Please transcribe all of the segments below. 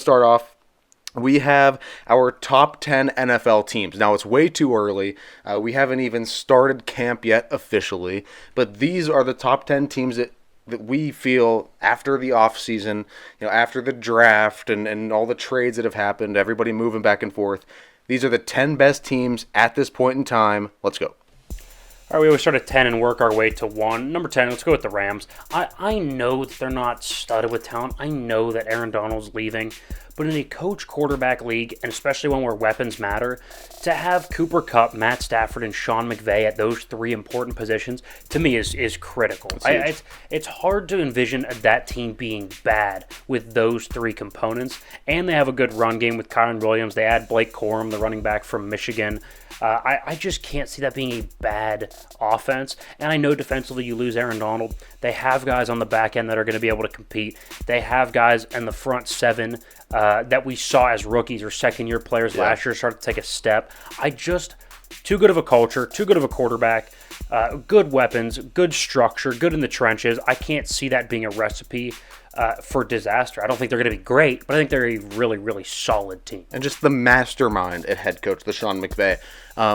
start off, we have our top 10 NFL teams. Now, it's way too early. We haven't even started camp yet officially, but these are the top 10 teams that we feel after the offseason, after the draft and all the trades that have happened, everybody moving back and forth. These are the 10 best teams at this point in time. Let's go. All right, we always start at 10 and work our way to 1. Number 10, let's go with the Rams. I know that they're not studded with talent. I know that Aaron Donald's leaving. But in a coach quarterback league, and especially one where weapons matter, to have Cooper Kupp, Matt Stafford, and Sean McVay at those 3 important positions, to me, is critical. It's hard to envision that team being bad with those 3 components. And they have a good run game with Kyron Williams. They add Blake Corum, the running back from Michigan. I just can't see that being a bad offense. And I know defensively you lose Aaron Donald. They have guys on the back end that are going to be able to compete. They have guys in the front 7 that we saw as rookies or second-year players last year start to take a step. Too good of a culture, too good of a quarterback, good weapons, good structure, good in the trenches. I can't see that being a recipe for disaster. I don't think they're going to be great, but I think they're a really, really solid team. And just the mastermind at head coach, the Sean McVay.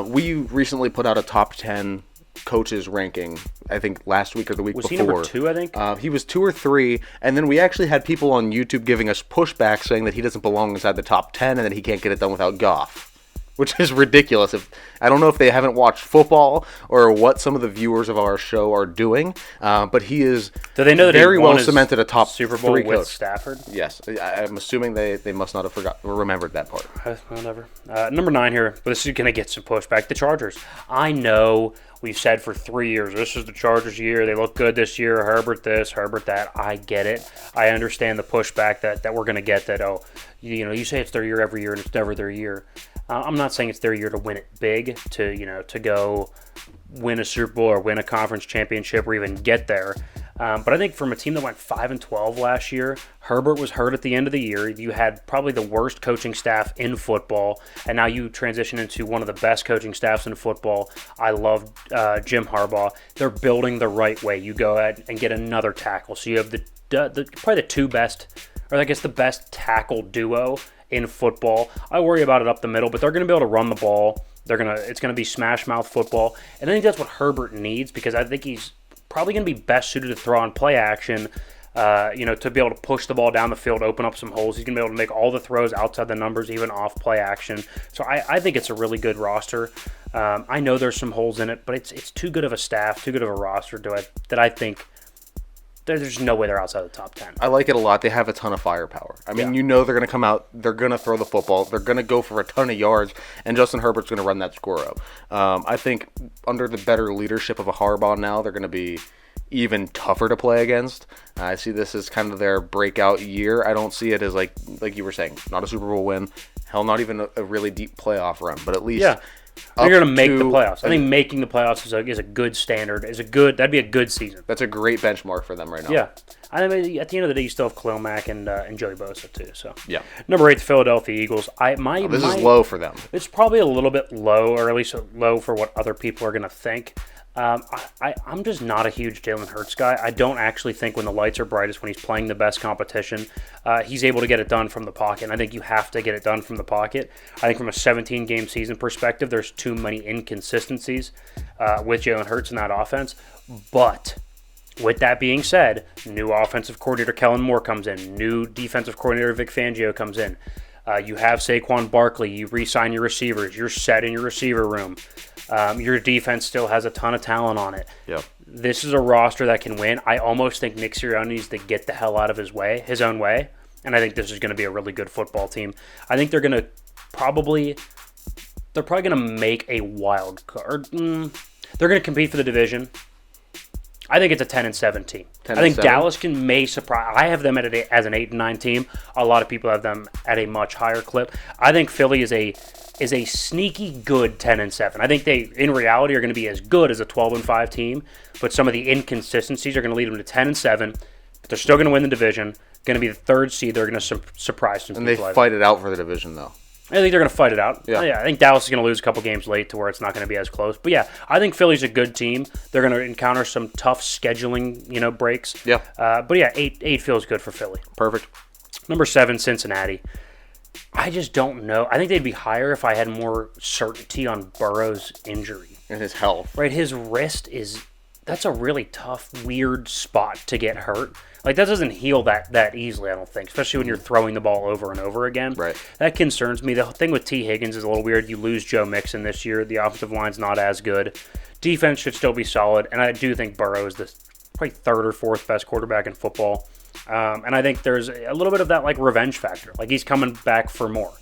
We recently put out a top 10 coaches ranking, I think last week or the week before. Was he number 2, I think? He was 2 or 3, and then we actually had people on YouTube giving us pushback saying that he doesn't belong inside the top 10 and that he can't get it done without Goff, which is ridiculous. I don't know if they haven't watched football or what some of the viewers of our show are doing, but he is very well cemented a top Super Bowl 3 with coach. Stafford. Yes, I'm assuming they must not have remembered that part. Whatever. Number 9 here, but this is going to get some pushback. The Chargers. I know we've said for 3 years, this is the Chargers' year. They look good this year. Herbert this, Herbert that. I get it. I understand the pushback that we're going to get that, you say it's their year every year and it's never their year. I'm not saying it's their year to win it big, to go win a Super Bowl or win a conference championship or even get there. But I think from a team that went 5-12 last year, Herbert was hurt at the end of the year. You had probably the worst coaching staff in football, and now you transition into one of the best coaching staffs in football. I love Jim Harbaugh. They're building the right way. You go ahead and get another tackle. So you have probably the 2 best, or I guess the best tackle duo in football. I worry about it up the middle, but they're going to be able to run the ball. It's going to be smash mouth football, and I think that's what Herbert needs, because I think he's probably going to be best suited to throw on play action. To be able to push the ball down the field, open up some holes. He's going to be able to make all the throws outside the numbers, even off play action. So I think it's a really good roster. I know there's some holes in it, but it's too good of a staff, too good of a roster that I think there's no way they're outside the top 10. I like it a lot. They have a ton of firepower. I mean, they're going to come out, they're going to throw the football, they're going to go for a ton of yards, and Justin Herbert's going to run that score up. I think under the better leadership of a Harbaugh now, they're going to be even tougher to play against. I see this as kind of their breakout year. I don't see it as like you were saying, not a Super Bowl win, hell, not even a really deep playoff run, but at least you're going to make the playoffs. I think making the playoffs is a good standard. That'd be a good season. That's a great benchmark for them right now. Yeah. I mean, at the end of the day, you still have Khalil Mack and Joey Bosa too. So yeah. Number 8, the Philadelphia Eagles. This is low for them. It's probably a little bit low, or at least low for what other people are going to think. I'm just not a huge Jalen Hurts guy. I don't actually think when the lights are brightest, when he's playing the best competition, he's able to get it done from the pocket. And I think you have to get it done from the pocket. I think from a 17-game season perspective, there's too many inconsistencies with Jalen Hurts in that offense. But with that being said, new offensive coordinator Kellen Moore comes in. New defensive coordinator Vic Fangio comes in. You have Saquon Barkley. You re-sign your receivers. You're set in your receiver room. Your defense still has a ton of talent on it. Yep. This is a roster that can win. I almost think Nick Sirianni needs to get the hell out of his own way, and I think this is going to be a really good football team. I think they're probably going to make a wild card. They're going to compete for the division. I think it's a 10-7 team. I think Dallas may surprise. I have them as an 8-9 team. A lot of people have them at a much higher clip. I think Philly is a sneaky good 10-7. I think they, in reality, are going to be as good as a 12-5 team, but some of the inconsistencies are going to lead them to 10-7. But they're still going to win the division. Going to be the 3rd seed. They're going to surprise some people. And they fight it out for the division, though. I think they're going to fight it out. Yeah. I think Dallas is going to lose a couple games late to where it's not going to be as close. But yeah, I think Philly's a good team. They're going to encounter some tough scheduling, breaks. Yeah. But yeah, eight feels good for Philly. Perfect. Number 7, Cincinnati. I just don't know. I think they'd be higher if I had more certainty on Burrow's injury. And his health. Right, his wrist that's a really tough, weird spot to get hurt. Like, that doesn't heal that easily, I don't think, especially when you're throwing the ball over and over again. Right. That concerns me. The thing with T. Higgins is a little weird. You lose Joe Mixon this year. The offensive line's not as good. Defense should still be solid, and I do think Burrow is the probably third or fourth best quarterback in football. And I think there's a little bit of that, like, revenge factor. Like, he's coming back for more.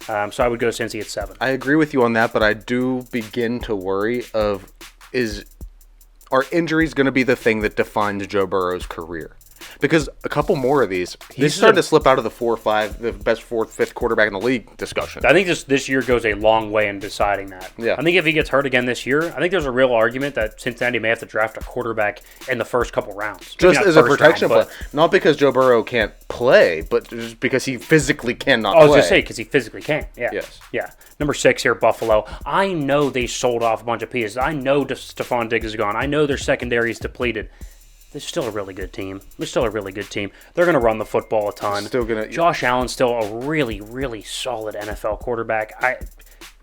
So I would go Cincy at 7. I agree with you on that, but I do begin to worry are injuries going to be the thing that defines Joe Burrow's career? Because a couple more of these, he's starting to slip out of the 4 or 5, the best 4th, 5th quarterback in the league discussion. I think this year goes a long way in deciding that. Yeah. I think if he gets hurt again this year, I think there's a real argument that Cincinnati may have to draft a quarterback in the first couple rounds. Just as a protection play. Not because Joe Burrow can't play, but just because he physically cannot play. I was going to say, because he physically can. Yeah. Yes. Yeah. Number 6 here, Buffalo. I know they sold off a bunch of pieces. I know Stephon Diggs is gone. I know their secondary is depleted. They're still a really good team. They're going to run the football a ton. Josh Allen's still a really, really solid NFL quarterback.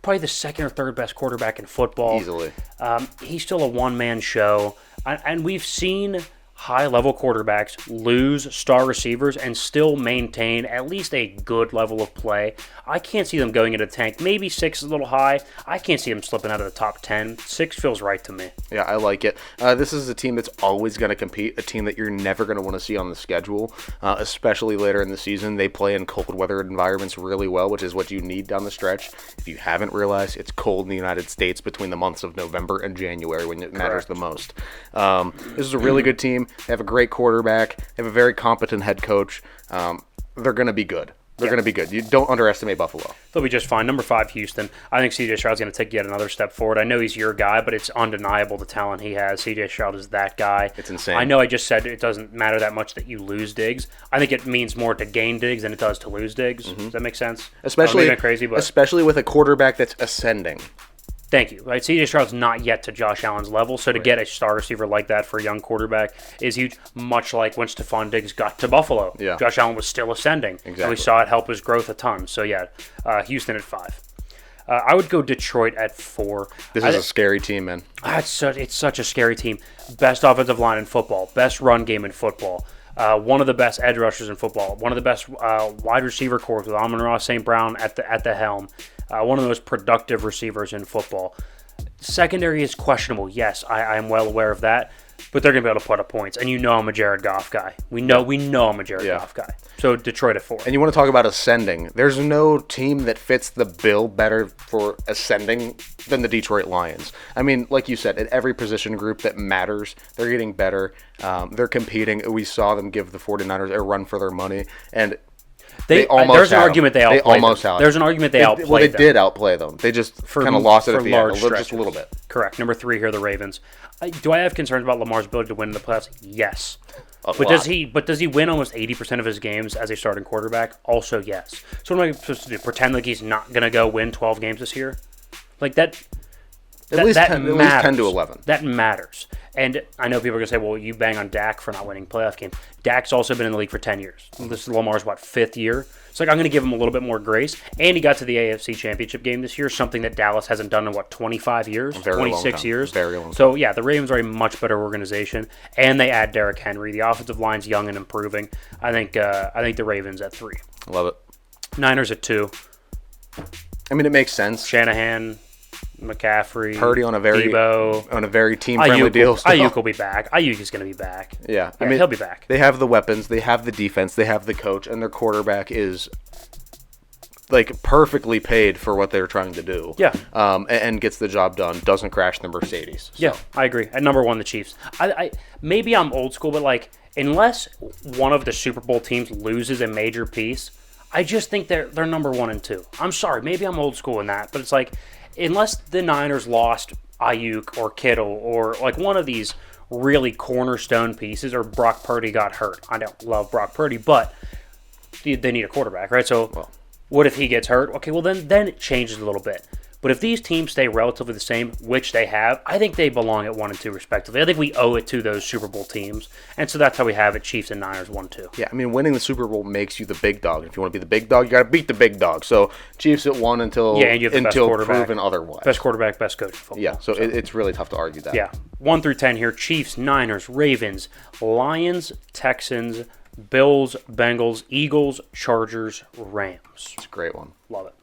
Probably the second or third best quarterback in football. Easily. He's still a one-man show. And we've seen high-level quarterbacks lose star receivers and still maintain at least a good level of play. I can't see them going into the tank. Maybe 6 is a little high. I can't see them slipping out of the top 10. 6 feels right to me. Yeah, I like it. This is a team that's always going to compete, a team that you're never going to want to see on the schedule, especially later in the season. They play in cold weather environments really well, which is what you need down the stretch. If you haven't realized, it's cold in the United States between the months of November and January when it matters the most. This is a really good team. They have a great quarterback. They have a very competent head coach. They're going to be good. They're going to be good. You don't underestimate Buffalo. They'll be just fine. Number 5, Houston. I think C.J. Stroud's going to take yet another step forward. I know he's your guy, but it's undeniable the talent he has. C.J. Stroud is that guy. It's insane. I know I just said it doesn't matter that much that you lose Diggs. I think it means more to gain Diggs than it does to lose Diggs. Does that make sense? Especially with a quarterback that's ascending. Thank you. Right, C.J. Stroud's not yet to Josh Allen's level, so to get a star receiver like that for a young quarterback is huge, much like when Stephon Diggs got to Buffalo. Yeah. Josh Allen was still ascending, exactly. And we saw it help his growth a ton. So, yeah, Houston at 5. I would go Detroit at 4. This is a scary team, man. It's such a scary team. Best offensive line in football, best run game in football. One of the best edge rushers in football, one of the best wide receiver corps with Amon-Ra St. Brown at the helm, one of the most productive receivers in football. Secondary is questionable, yes, I am well aware of that, but they're going to be able to put up points, and I'm a Jared Goff guy. We know I'm a Jared Goff guy. So Detroit at 4. And you want to talk about ascending. There's no team that fits the bill better for ascending than the Detroit Lions. I mean, like you said, at every position group that matters, they're getting better. They're competing. We saw them give the 49ers a run for their money, and they almost there's an argument they outplayed them. There's an argument they outplayed them. Well, they did outplay them. They just kind of lost it at the end, just a little bit. Correct. Number 3 here, the Ravens. Do I have concerns about Lamar's ability to win in the playoffs? Yes. But does he win almost 80% of his games as a starting quarterback? Also, yes. So what am I supposed to do? Pretend like he's not going to go win 12 games this year? Like that... At least 10 to 11. That matters. And I know people are going to say, well, you bang on Dak for not winning playoff games. Dak's also been in the league for 10 years. This is Lamar's, 5th year? So I'm going to give him a little bit more grace. And he got to the AFC Championship game this year, something that Dallas hasn't done in, 25 years? 26 years? Very long time. So, yeah, the Ravens are a much better organization. And they add Derrick Henry. The offensive line's young and improving. I think the Ravens at 3. Love it. Niners at 2. I mean, it makes sense. Shanahan, McCaffrey, Purdy on a very team friendly deal. Ayuk will be back. Ayuk is going to be back. Yeah, I mean he'll be back. They have the weapons, they have the defense, they have the coach, and their quarterback is perfectly paid for what they're trying to do. Yeah, and gets the job done. Doesn't crash the Mercedes. So. Yeah, I agree. At number 1, the Chiefs. I maybe I'm old school, but unless one of the Super Bowl teams loses a major piece, I just think they're number 1 and 2. I'm sorry, maybe I'm old school in that, but it's unless the Niners lost Ayuk or Kittle or one of these really cornerstone pieces, or Brock Purdy got hurt. I don't love Brock Purdy, but they need a quarterback, right? So what if he gets hurt? Okay, well then it changes a little bit. But if these teams stay relatively the same, which they have, I think they belong at 1 and 2 respectively. I think we owe it to those Super Bowl teams. And so that's how we have it, Chiefs and Niners 1-2. Yeah, I mean, winning the Super Bowl makes you the big dog. If you want to be the big dog, you got to beat the big dog. So Chiefs at 1 until and you have the best quarterback. Proven otherwise. Best quarterback, best coach in football. Yeah, so it's really tough to argue that. Yeah, 1 through 10 here. Chiefs, Niners, Ravens, Lions, Texans, Bills, Bengals, Eagles, Chargers, Rams. It's a great one. Love it.